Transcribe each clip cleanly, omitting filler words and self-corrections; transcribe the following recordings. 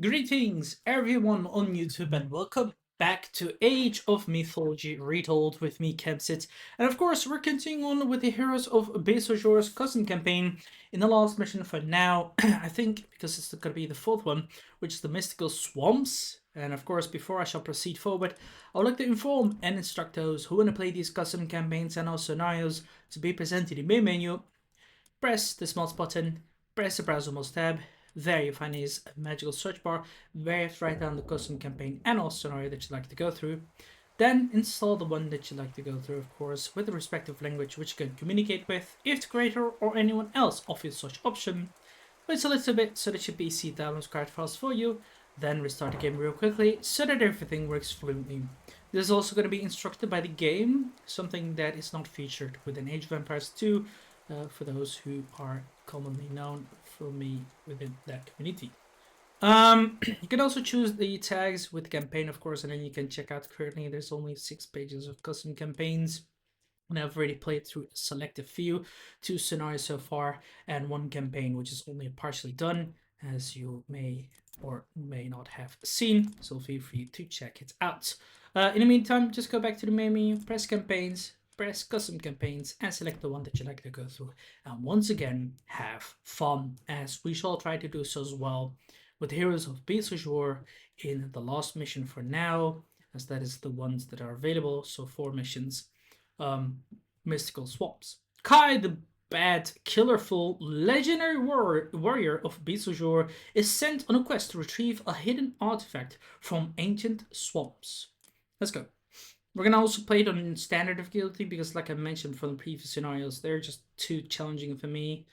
Greetings, everyone on YouTube, and welcome back to Age of Mythology Retold with me, Kebsit. And of course, we're continuing on with the Heroes of Beausejour's custom campaign. In the last mission for now, I think, because it's going to be the fourth one, which is the Mystical Swamps. And of course, before I shall proceed forward, I would like to inform and instruct those who want to play these custom campaigns and also scenarios to be presented in the main menu. Press the mouse button, press the browser mouse tab. There you find his magical search bar where you have to write down the custom campaign and also scenario that you'd like to go through. Then install the one that you'd like to go through, of course, with the respective language which you can communicate with if the creator or anyone else offers such option. Wait a little bit so that your PC downloads card files for you, then restart the game real quickly so that everything works fluently. This is also going to be instructed by the game, something that is not featured within Age of Empires 2, for those who are commonly known for me within that community. You can also choose the tags with campaign, of course, and then you can check out currently there's only 6 pages of custom campaigns. And I've already played through a selective few, 2 scenarios so far, and 1 campaign which is only partially done, as you may or may not have seen, so feel free to check it out. In the meantime, just go back to the main menu, press campaigns, press custom campaigns, and select the one that you'd like to go through. And once again, have fun, as we shall try to do so as well with Heroes of Beausejour in the last mission for now, as that is the ones that are available, so 4 missions. Mystical Swamps. Kai, the bad, killerful, legendary warrior of Beausejour, is sent on a quest to retrieve a hidden artifact from ancient swamps. Let's go. We're gonna also play it on standard difficulty because, like I mentioned from the previous scenarios, they're just too challenging for me.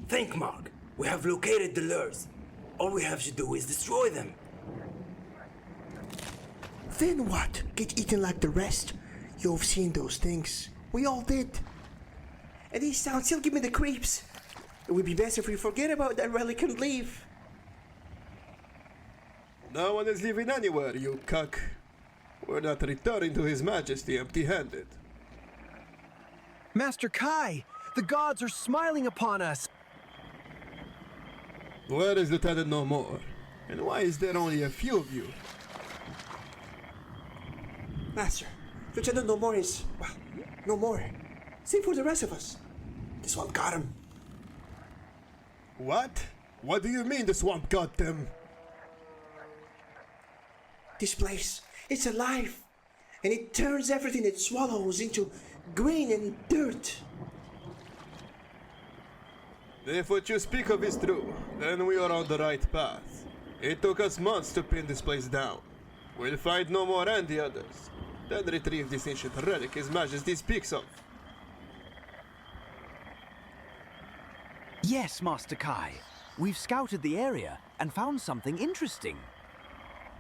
Think, Mark. We have located the lures. All we have to do is destroy them. Then what? Get eaten like the rest? You've seen those things. We all did. And these sounds still give me the creeps. It would be best if we forget about that relic and leave. No one is leaving anywhere, you cuck. We're not returning to His Majesty empty-handed. Master Kai, the gods are smiling upon us. Where is Lieutenant No More? And why is there only a few of you? Master, Lieutenant No More is, well, no more. Same for the rest of us. The swamp got him. What? What do you mean the swamp got them? This place, it's alive. And it turns everything it swallows into green and dirt. If what you speak of is true, then we are on the right path. It took us months to pin this place down. We'll find No More and the others, then retrieve this ancient relic His Majesty speaks of. Yes, Master Kai. We've scouted the area and found something interesting.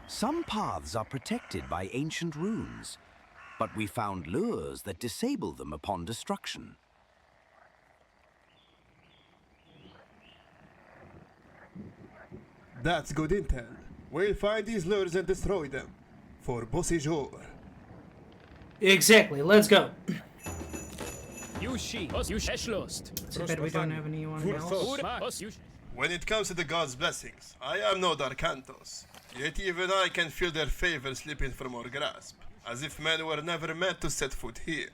Some paths are protected by ancient runes, but we found lures that disable them upon destruction. That's good intel. We'll find these lures and destroy them. For Beausejour. Exactly, let's go. Too bad we don't have anyone else. When it comes to the gods' blessings, I am no Darkantos. Yet even I can feel their favor slipping from our grasp, as if men were never meant to set foot here.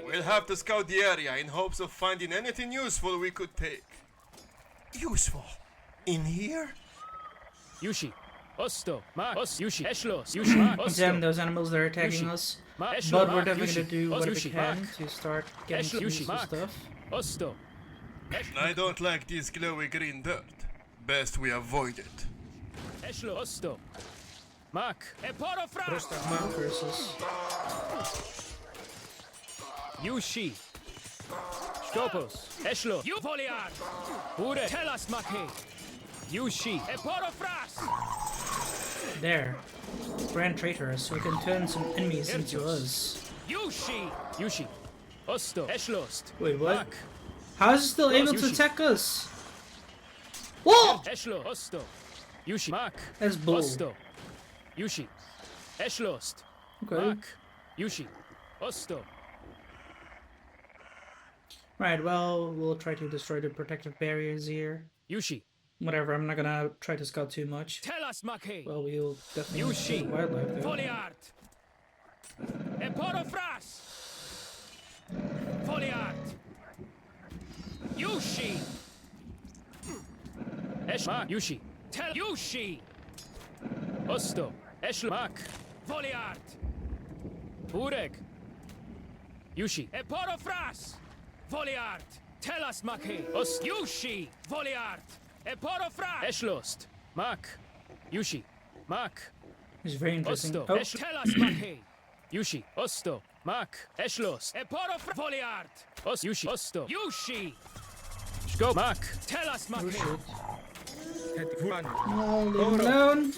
We'll have to scout the area in hopes of finding anything useful we could take. Useful? In here? Yushi, Osto, Ma, Os, Yushi, Eshlos, Yushi, Ma, Damn Osto, those animals that are attacking Yushi. us. Ma, Eshlo, But we're Mark, definitely gonna Yushi, do Os, what we Yushi, can Mark. to start getting some Eshlo, Yushi, useful Mark. stuff. Osto, I don't like this glowy green dirt. Best we avoid it. Eshlo, Osto, Mark, Eporo Fras, Mount versus. Yushi, Stopos, Eshlo, Eupholiad, Ure, Telas Make, Yushi, Eporo Fras, There. Grand traitors, so we can turn some enemies into us. Yushi, Osto, Eshlost, Wait, what? Mark, How is it still able to Yushi. attack us? Whoa! Eshlo, Osto, Yushi. Mak. That's bull. Osto. Yushi. Eschlost. Okay. Mak. Yushi. Osto. Right, well, we'll try to destroy the protective barriers here. Yushi. Whatever, I'm not gonna try to scout too much. Tell us, Maki. Well, we'll definitely Yushi. kill wildlife though. Foliart. Eporofras. Foliart. Yushi. Eshmak. Yushi. Tell Yushi. Osto. Eshmak. Foliart. Ureg. Yushi. Eporofras. Foliart. Tell us, Maki. Ost. Yushi. Foliart. Eporofras. Eschlost. Mak. Yushi. Mak. It's very interesting. Osto. Oh, Tell us, Maki. Yushi. Osto. Mak. Eschlost. Eporofras. Foliart. Ost. Yushi. Osto. Yushi. Go. Mak. Tell us, oh Maki. shit. No, leave him alone.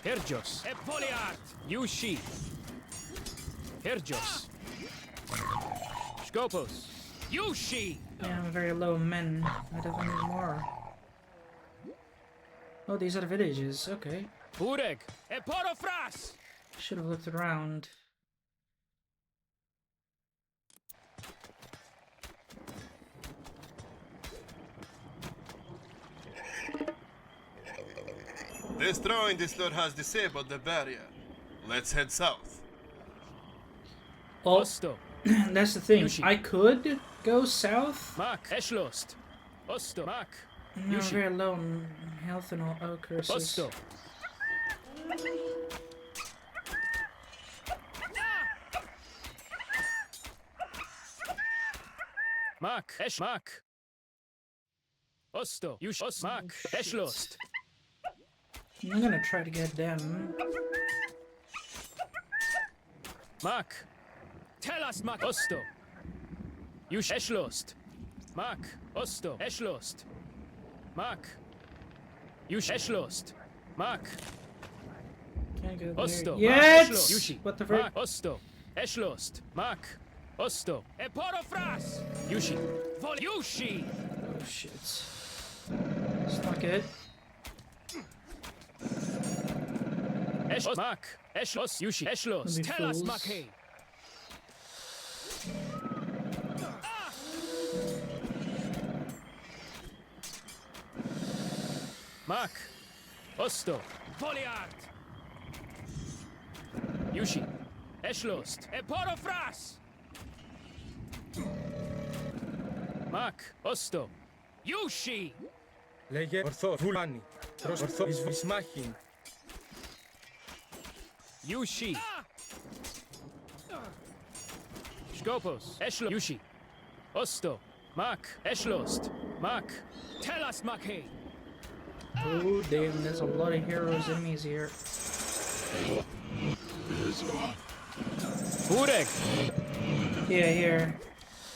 Herjos. Foliart. Yushi. Herjos. Skopos. Yushi. Yeah, I'm very low on men. I definitely need more. Oh, these are the villages. Okay. Ureg. Eporofras. Should have looked around. Destroying this lure has disabled the barrier. Let's head south. Oh, Osto. that's the thing. Yushi. I could go south. Mak. Eschlost. Osto. Mak. No, I'm Yushi. very low on health and all. Oh, curses. Osto. Mak. Esch. Mak. Osto. Yush. Os. Mak. shit. Eschlost. I'm gonna try to get them. Mak. Tell us, Mak. Osto. Yush. Eschlost. Mak. Osto. Eschlost. Mak. Yush. Eschlost. Mak. Can't go there Osto. yet. Mak. Eschlost. Yushi. What the frick? Mak. Osto. Eschlost. Mak. Osto. Eporofras. Yushi. Vol. Yushi. Oh shit. It's not good. Eschlos. Mak. Eschlos. Yushi. Eschlos. Don't be Tell us, fools. Maki. Mak. Osto. Foliart. Yushi. Eschlost. Eporofras. Mak. Osto. Yushi. Λέγε ορθό, βουλάνι. Τρως ορθό, εις βυσμάχιν. Yushi. Skopos. Eschlo. Yushi. Osto. Mak. Eschlost. Mak. Tell us, Maki. Oh damn, there's a lot of heroes enemies here. Ureg. Yeah, here.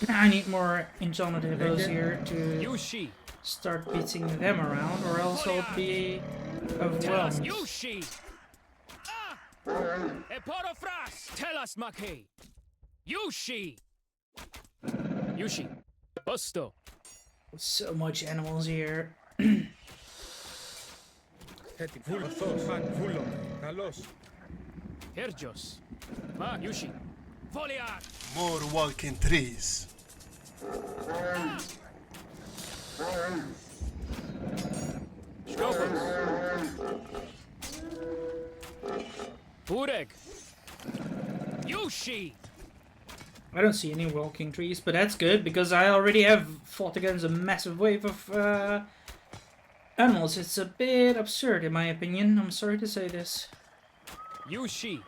I need more enchanted heroes here to Yushi. start beating them around, or else I'll be Tell us, overwhelmed. Yushi. Eporofras. Tell us, Maki. Yushi. Yushi. Osto. So much animals here. Έτσι, βούλο, ορθός, φαν, βούλο. Καλός. Herjos. Mak. Yushi. Foliart. More walking trees. Skopos. Ureg. Yushi. I don't see any walking trees, but that's good because I already have fought against a massive wave of animals. It's a bit absurd in my opinion. I'm sorry to say this. Yushi.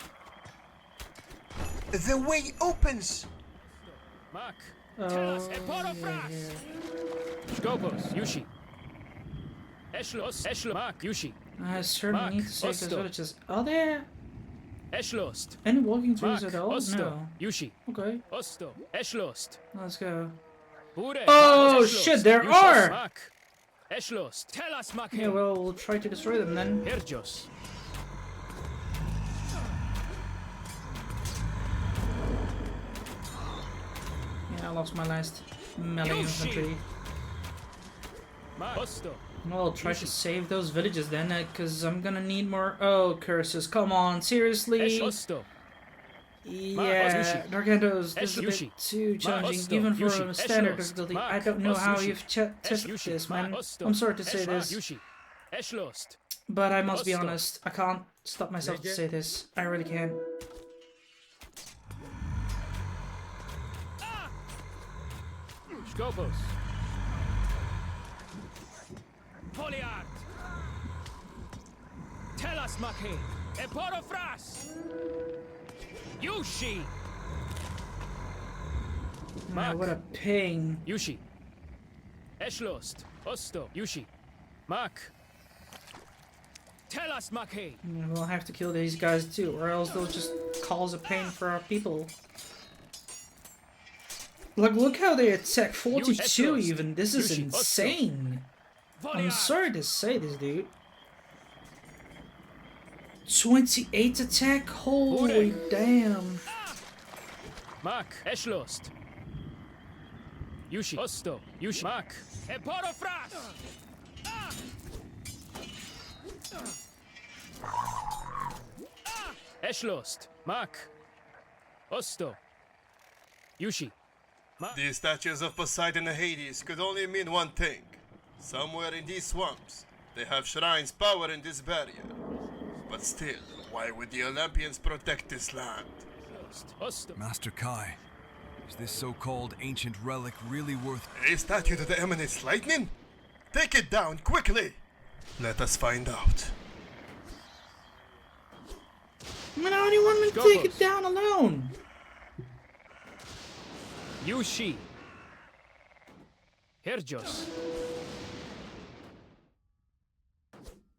The way opens! Mak. Oh, Tell us, yeah, Eporofras. yeah. Skopos. Yushi. Eschlos. Eschlo. Mak. Yushi. I certainly Mark, need to save those Osto. villages. Are there Eschlost. any walking trees Mak. at all? Osto. No. Yushi. Okay, Osto. Eschlost. let's go. Ureg. Oh, Eschlost. shit, there Yushos. are! Mak. Eschlost. Tell us, Maki. Yeah, well, we'll try to destroy them then. Herjos. Yeah, I lost my last melee Yoshi! infantry. Mak. Osto. Well, I'll try to save those villages then, because I'm gonna need more. Oh, curses! Come on, seriously? Osto. Yeah, Darkentos, this is a bit too challenging, even for a standard difficulty. I don't know how you've tested this, man. I'm sorry to say this, but I must be honest. I can't stop myself to say this. I really can't. Scopus. Foliart. Tell us, Maki. Eporofras. Yushi. Man, what a ping. Yushi. Eschlost. Osto. Yushi. Mak. Tell us, Maki. Yeah, we'll have to kill these guys too, or else they'll just cause a pain for our people. Like, look how they attack 42 even. This is insane. I'm sorry to say this, dude. 28 attack? Holy damn. Mak. Eschlost. Yushi. Osto. Yushi. Mak. Eporofras. Eschlost. Mak. Osto. Yushi. The statues of Poseidon and Hades could only mean one thing. Somewhere in these swamps, they have shrines power in this barrier. But still, why would the Olympians protect this land? Osto. Master Kai, is this so-called ancient relic really worth... A statue that emanates lightning? Take it down, quickly! Let us find out. Man, I only want to take it down alone. Yushi. Herjos.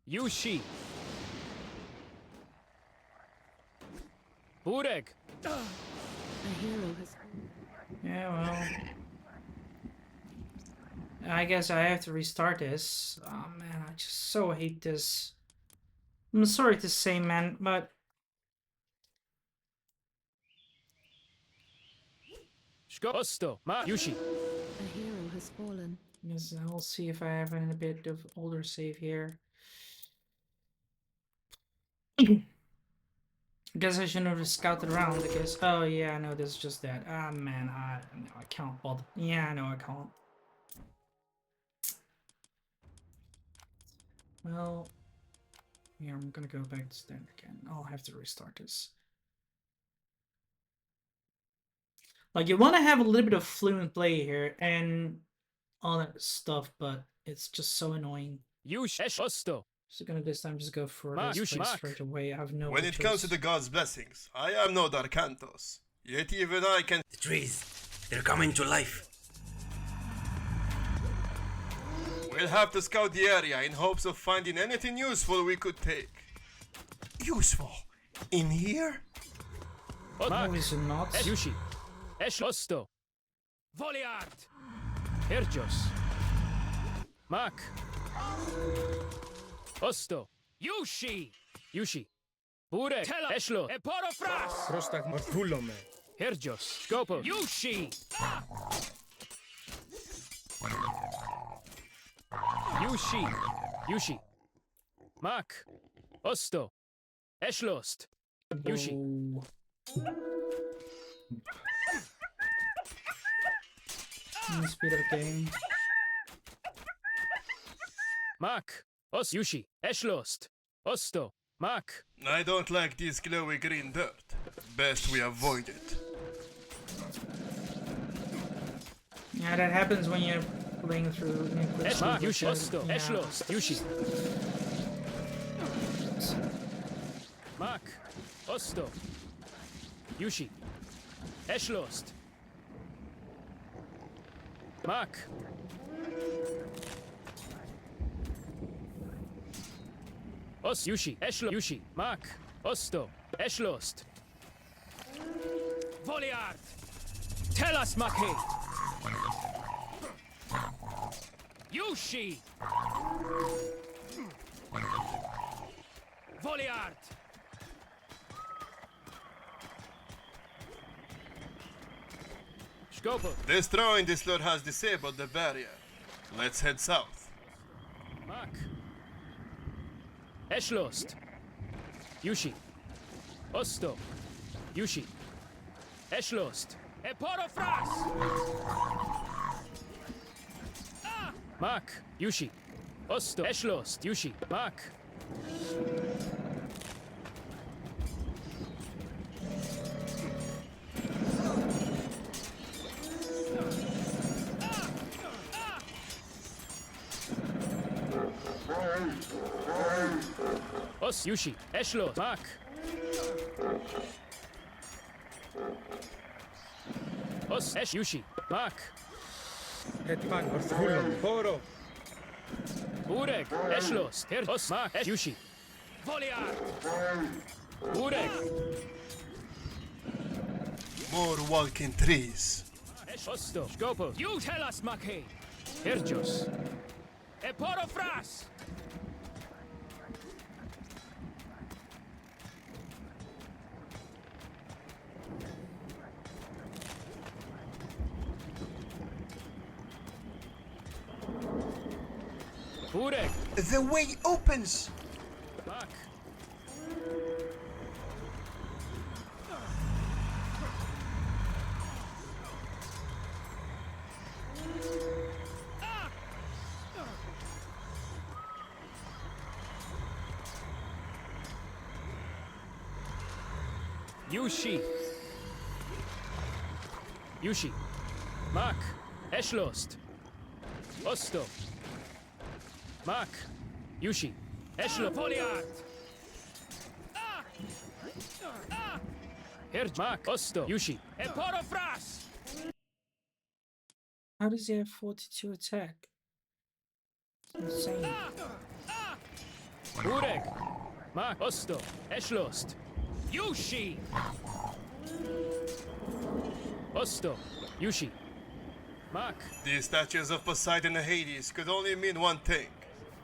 Yushi. Bureg. A hero has... Yeah, well... I guess I have to restart this. Oh man, I just so hate this. I'm sorry to say, man, but... Osto. Ma. Yushi. A hero has fallen. Yes, I'll see if I have a bit of older save here. Guess I shouldn't have scouted around. I guess. Oh yeah, I know this is just that. Ah man, I can't bother. Yeah, I know I can't. Well, yeah, I'm gonna go back to standard again. I'll have to restart this. Like, you want to have a little bit of fluent play here and all that stuff, but it's just so annoying. Yush Osto. So gonna this time just go for this place straight away. I have no When it comes to the gods' blessings, I am no Darkantos. Yet even I can... The trees, they're coming to life. We'll have to scout the area in hopes of finding anything useful we could take. Useful? In here? No, is it not? Yushi. Osto. Voliart. Herjos. Mak. Osto. Yushi. Yushi. Bure. Tela. Eshlo. Eporofras. Prostak Marthulome. Herjos. Scopo. Yushi. Yushi. Yushi. Mak. Osto. Eshlost. Yushi. Speed of the game. Mak. Os Yushi. Eshlost. Osto. Mak. I don't like this glowy green dirt. Best we avoid it. Yeah, that happens when you're playing through. Mak. Yushi. Osto. Eshlost. Yushi. Mak. Osto. Yushi. Eshlost. Mak. Os Yushi. Eshlo. Yushi. Mak. Osto. Eshlost. Voliart. Tell us, Maki. Yushi. Voliart. Destroying this lure has disabled the barrier. Let's head south. Mak. Eshlost. Yushi. Osto. Yushi. Eshlost. Eporofras. Mak. Yushi. Osto. Eshlost. Yushi. Mak. Os Yushi, Eshlo, Mak. Os Esh Yushi, Mak. Hetman Orthulon, Horo. Ureg, Eshlos, Her Os Mak, Esh Yushi. Voliar. Ureg. More walking trees. Esh Osto, Skopos. You tell us, Makhe. Herjos. Eporofras. Ureg. The way opens! Mak. Yushi. Yushi. Mak. Eshlost. Osto. Mak. Yushi. Eshlo. Foliart. Her Mak. Osto. Yushi. Eporofras. How does he have 42 attack? It's insane. Ureg. Mak. Osto. Eshlost. Yushi. Osto. Yushi. Mak. These statues of Poseidon and Hades could only mean one thing.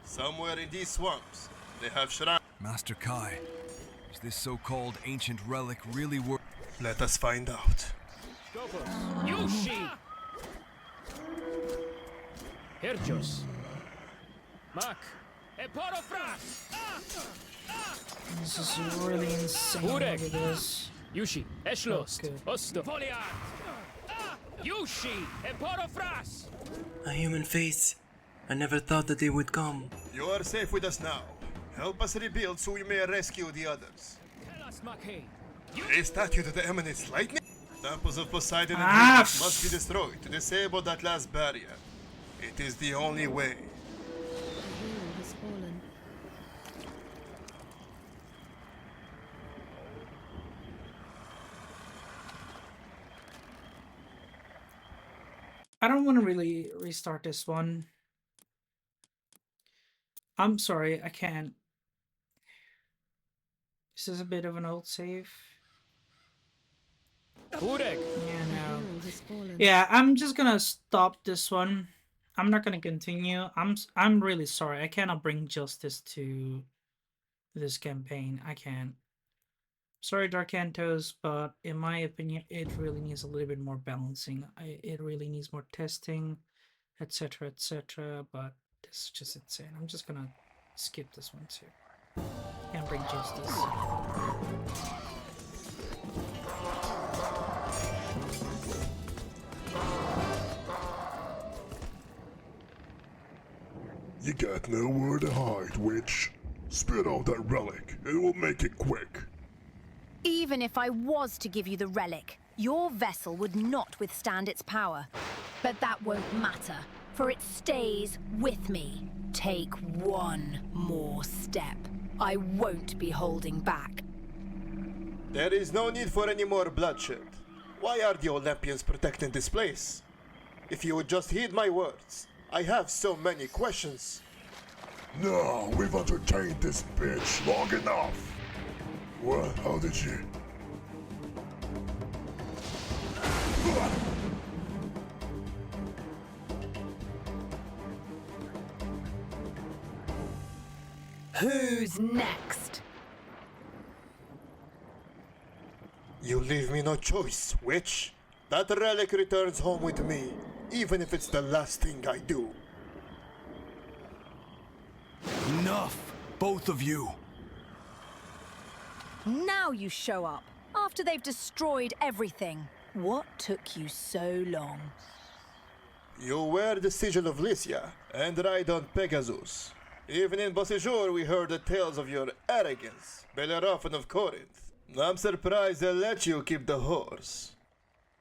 Somewhere in these swamps, they have shrines. Master Kai, is this so-called ancient relic really worth? Let us find out. Yushi. Herjos. Mak. Eporofras. This is really insane. Ureg. Look at this. Yushi. Eshlost. Okay. Osto. Foliart. Yushi. Eporofras. A human face. I never thought that they would come. You are safe with us now. Help us rebuild so we may rescue the others. Tell us, Makhe. A statue that emanates lightning? Temples of Poseidon and Ah, Hades must be destroyed to disable that last barrier. It is the only way. A hero has fallen. I don't want to really restart this one. I'm sorry, I can't. This is a bit of an old save. Ureg. Yeah, A no. hero has fallen. Yeah, I'm just gonna stop this one. I'm not gonna continue. I'm really sorry. I cannot bring justice to this campaign. I can't. Sorry, Dark Cantos, but in my opinion, it really needs a little bit more balancing. It really needs more testing, etc., etc. But this is just insane. I'm just gonna skip this one too. Can't bring justice. You got nowhere to hide, witch. Spit out that relic, and we'll make it quick. Even if I was to give you the relic, your vessel would not withstand its power. But that won't matter, for it stays with me. Take one more step. I won't be holding back. There is no need for any more bloodshed. Why are the Olympians protecting this place? If you would just heed my words, I have so many questions. No, we've entertained this bitch long enough. What? How did you? Who's next? You leave me no choice, witch. That relic returns home with me, even if it's the last thing I do. Enough, both of you. Now you show up, after they've destroyed everything. What took you so long? You wear the sigil of Lycia and ride on Pegasus. Even in Beausejour we heard the tales of your arrogance, Bellerophon of Corinth. I'm surprised they let you keep the horse.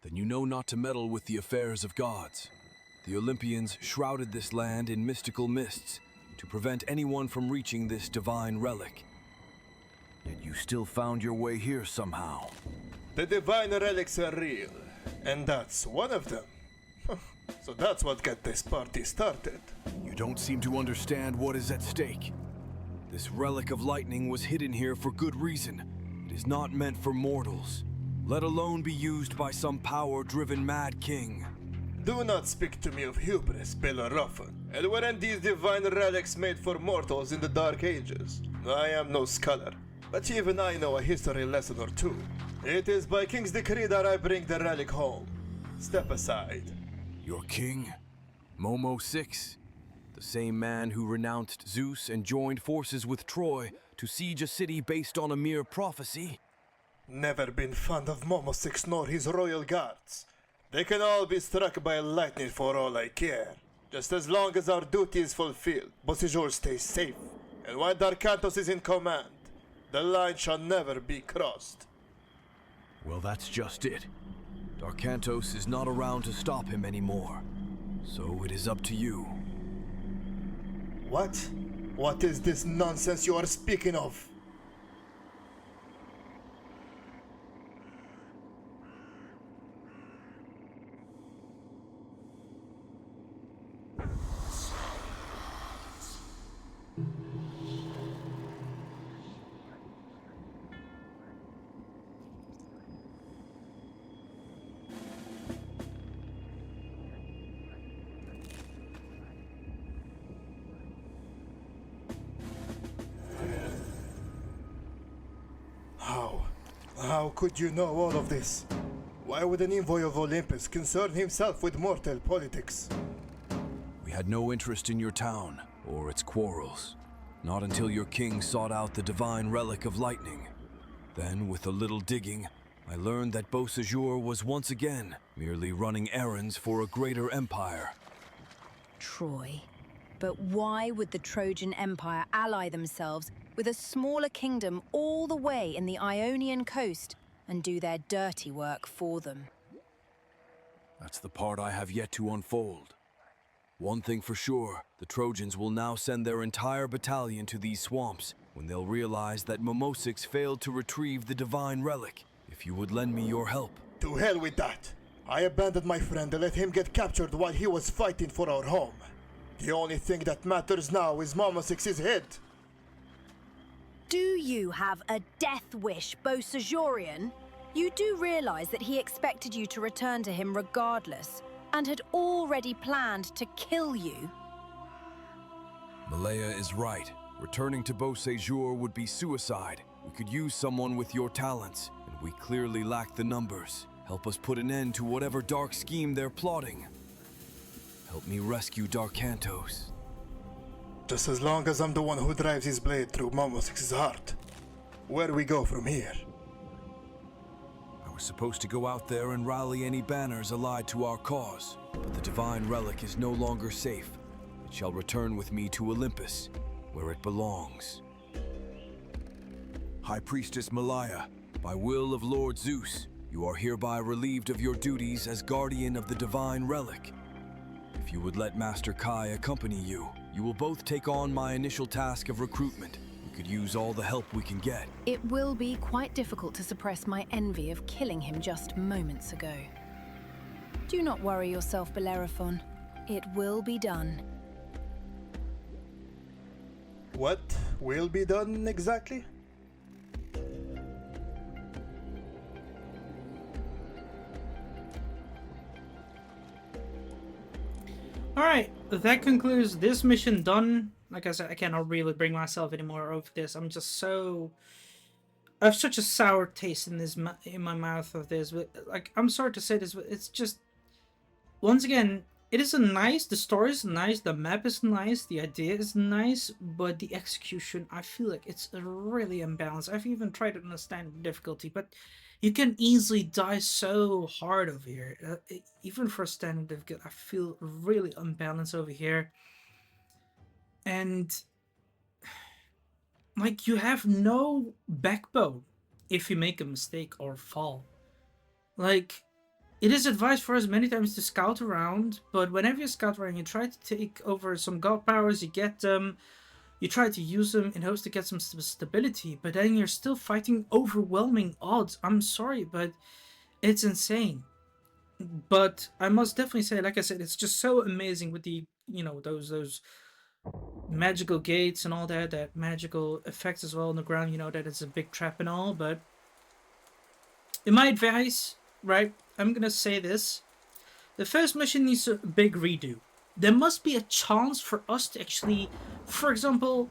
Then you know not to meddle with the affairs of gods. The Olympians shrouded this land in mystical mists to prevent anyone from reaching this divine relic. Yet you still found your way here somehow. The divine relics are real, and that's one of them. So that's what got this party started. You don't seem to understand what is at stake. This relic of lightning was hidden here for good reason. It is not meant for mortals, let alone be used by some power-driven mad king. Do not speak to me of hubris, Bellerophon. And weren't these divine relics made for mortals in the Dark Ages? I am no scholar, but even I know a history lesson or two. It is by king's decree that I bring the relic home. Step aside. Your king? Momo VI? The same man who renounced Zeus and joined forces with Troy to siege a city based on a mere prophecy? Never been fond of Momo VI nor his royal guards. They can all be struck by lightning for all I care. Just as long as our duty is fulfilled, Beausejour stays safe. And while Darkantos is in command, the line shall never be crossed. Well, that's just it. Darkantos is not around to stop him anymore. So it is up to you. What? What is this nonsense you are speaking of? How could you know all of this? Why would an envoy of Olympus concern himself with mortal politics? We had no interest in your town, or its quarrels. Not until your king sought out the divine relic of lightning. Then, with a little digging, I learned that Beausejour was once again merely running errands for a greater empire. Troy. But why would the Trojan Empire ally themselves with a smaller kingdom all the way in the Ionian coast and do their dirty work for them? That's the part I have yet to unfold. One thing for sure, the Trojans will now send their entire battalion to these swamps when they'll realize that Momosix failed to retrieve the divine relic. If you would lend me your help. To hell with that! I abandoned my friend and let him get captured while he was fighting for our home. The only thing that matters now is Momosix's head. Do you have a death wish, Beausejourian? You do realize that he expected you to return to him regardless, and had already planned to kill you? Malaya is right. Returning to Beausejour would be suicide. We could use someone with your talents, and we clearly lack the numbers. Help us put an end to whatever dark scheme they're plotting. Help me rescue Darkantos. Just as long as I'm the one who drives his blade through Momosix's heart. Where do we go from here? I was supposed to go out there and rally any banners allied to our cause, but the divine relic is no longer safe. It shall return with me to Olympus, where it belongs. High Priestess Malaya, by will of Lord Zeus, you are hereby relieved of your duties as guardian of the divine relic. If you would let Master Kai accompany you, you will both take on my initial task of recruitment. We could use all the help we can get. It will be quite difficult to suppress my envy of killing him just moments ago. Do not worry yourself, Bellerophon. It will be done. What will be done exactly? Alright, that concludes this mission done. Like I said, I cannot really bring myself anymore over this. I'm just so... I have such a sour taste in this in my mouth of this. But, like, I'm sorry to say this, but it's just... Once again, it is a nice, the story is nice, the map is nice, the idea is nice, but the execution, I feel like it's really imbalanced. I've even tried to understand the difficulty, but you can easily die so hard over here. Even for standard difficulty, I feel really unbalanced over here. And like, you have no backbone if you make a mistake or fall. Like, it is advised for us many times to scout around, but whenever you scout around, you try to take over some god powers, you get them, you try to use them in hopes to get some stability, but then you're still fighting overwhelming odds. I'm sorry, but it's insane. But I must definitely say, like I said, it's just so amazing with the, those magical gates and all that magical effects as well on the ground, that it's a big trap and all, but in my advice, right, I'm gonna say this. The first mission needs a big redo. There must be a chance for us to actually, for example,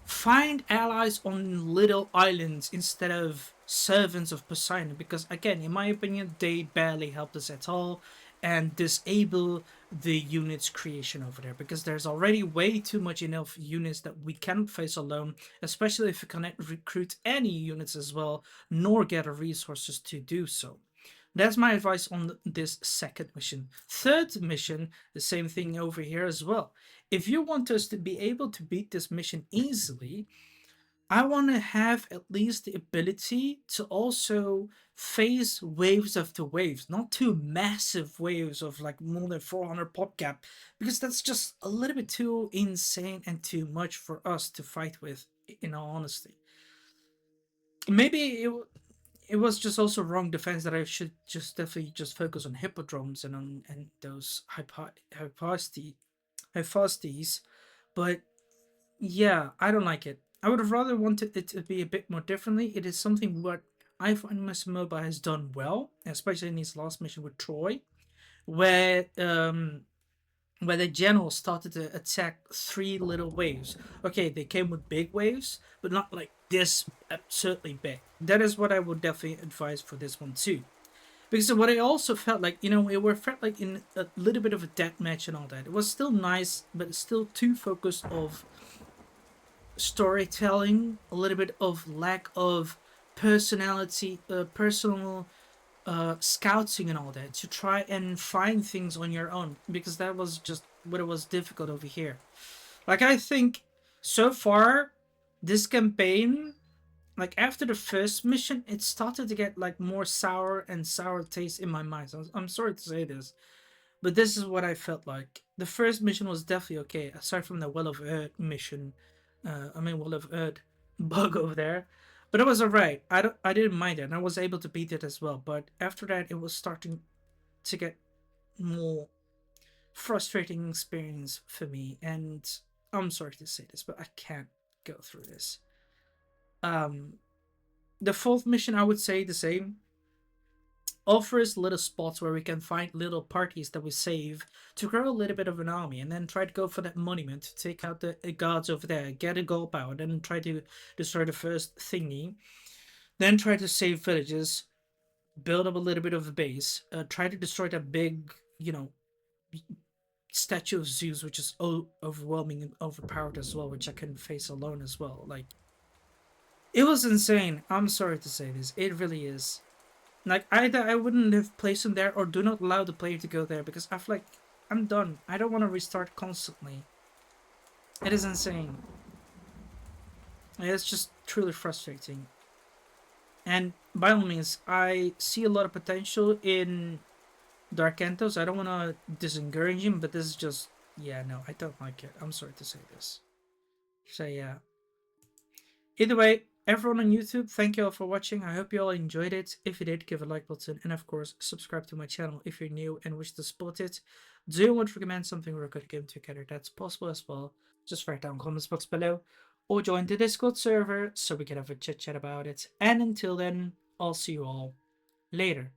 find allies on little islands instead of servants of Poseidon, because again, in my opinion, they barely helped us at all, and disable the units creation over there, because there's already way too much enough units that we cannot face alone, especially if we cannot recruit any units as well, nor gather resources to do so. That's my advice on this second mission. Third mission, the same thing over here as well. If you want us to be able to beat this mission easily, I want to have at least the ability to also face waves after waves, not two massive waves of like more than 400 pop cap, because that's just a little bit too insane and too much for us to fight with, in all honesty. Maybe it was just also wrong defense that I should just definitely just focus on hippodromes and on and those hypostes, but yeah, I don't like it. I would have rather wanted it to be a bit more differently. It is something what I find Mr. Mobile has done well, especially in his last mission with Troy, where the general started to attack three little waves. Okay, they came with big waves, but not like this absurdly big. That is what I would definitely advise for this one too. Because what I also felt like, it felt like in a little bit of a death match and all that. It was still nice, but it's still too focused of storytelling, a little bit of lack of personality, personal scouting and all that, to try and find things on your own, because that was just what it was difficult over here. Like, I think so far this campaign, like after the first mission, it started to get like more sour and sour taste in my mind. So I'm sorry to say this, but this is what I felt like. The first mission was definitely okay, aside from the Well of Earth mission. Well of Earth bug over there. But it was alright. I didn't mind it, and I was able to beat it as well. But after that, it was starting to get more frustrating experience for me. And I'm sorry to say this, but I can't go through this. The fourth mission, I would say the same. Offers little spots where we can find little parties that we save to grow a little bit of an army, and then try to go for that monument to take out the gods over there, get a gold power, then try to destroy the first thingy, then try to save villages, build up a little bit of a base, try to destroy that big, statue of Zeus, which is overwhelming and overpowered as well, which I couldn't face alone as well. Like, it was insane. I'm sorry to say this, it really is. Like, either I wouldn't have placed him there, or do not allow the player to go there, because I feel like I'm done. I don't want to restart constantly. It is insane. It's just truly frustrating. And by all means, I see a lot of potential in Dark Antos. I don't want to discourage him, but this is just, yeah, no, I don't like it. I'm sorry to say this. So yeah. Either way, everyone on YouTube, thank you all for watching. I hope you all enjoyed it. If you did, give a like button, and of course, subscribe to my channel if you're new and wish to support it. Do you want to recommend something we could game together? That's possible as well. Just write down in the comments box below, or join the Discord server so we can have a chit chat about it. And until then, I'll see you all later.